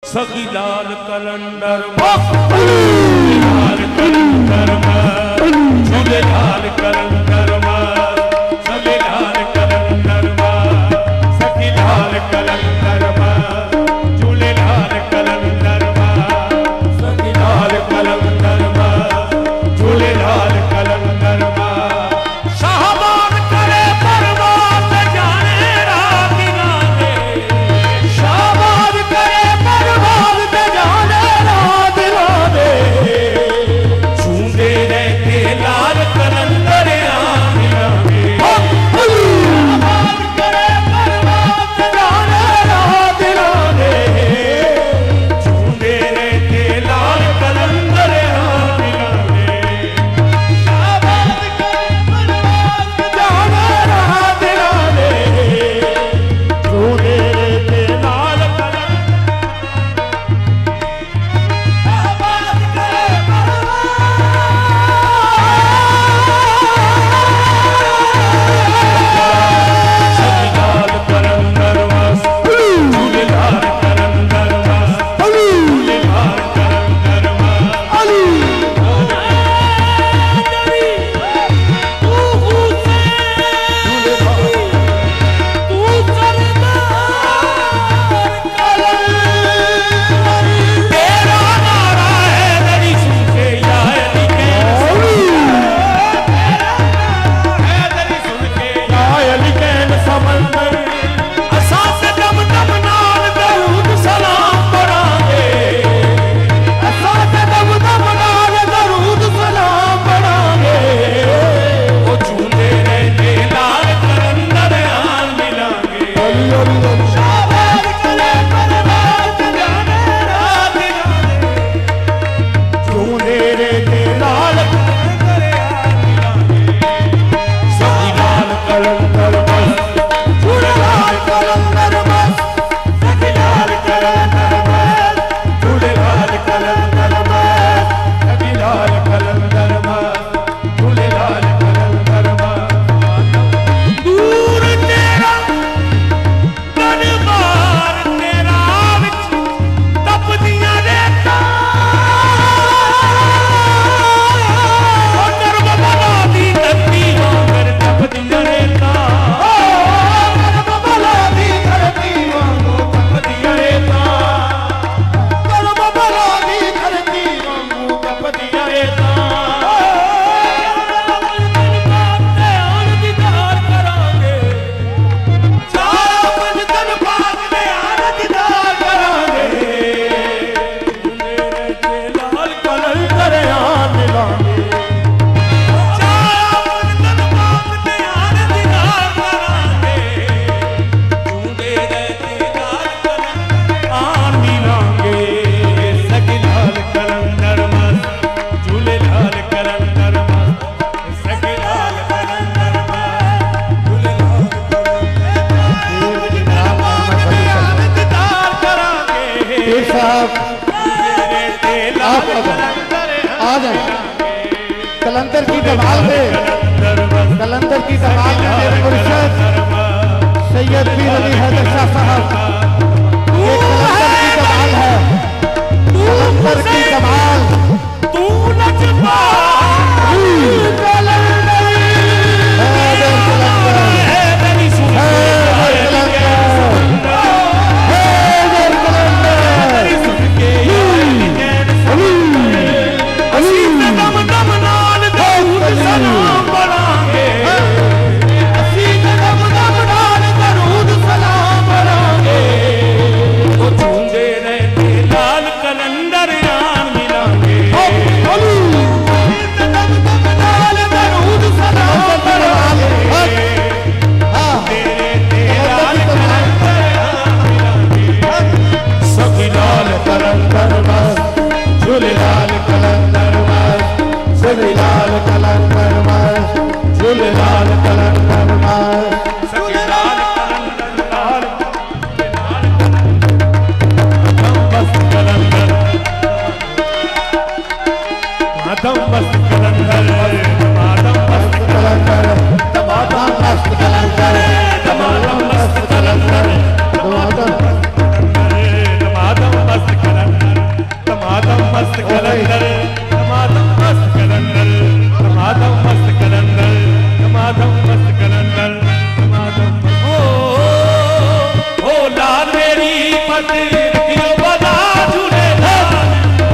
सखी लाल कलंदर लाल कलंदर झूले लाल कलंदर सखी लाल कलंदर सखी लाल कलंदर झूले लाल कलंदर सखी लाल कलंदर झूले लाल कलंदर शाहबाद करे परवान जाने रात गाने शाहबाद करे परवान जाने रात गाने झूले रहते लाल कलंदर आमिनाने शाहबाद करे परवान जाने रात गाने झूले रहते लाल कलंदर आमिनाने शाहबाद करे परवान जाने रात गाने झूले रहते लाल कलंदर की कमाल में कलंदर की कमाल में मेरे मुर्शिद सैयद पीर अली हैदर शाह साहब, ये कलंदर की कमाल है, कलंदर की कमाल। तू नचबा कलंदर झूलेलाल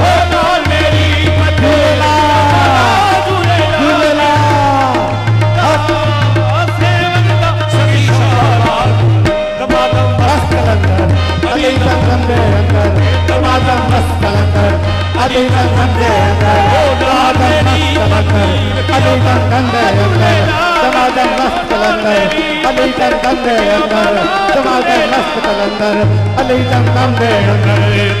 हो नाल मेरी मथे झूलेलाल सेवक दा सखी शाबाश दमादम मस्त कलंदर अली संगम दे अंदर दमादम मस्त कलंदर अली संगम दे अंदर दमादम मस्त कलंदर अली संगम दे अंदर दमादम मस्त कलंदर अली संगम दे अंदर दमादम मस्त कलंदर अली संगम दे अंदर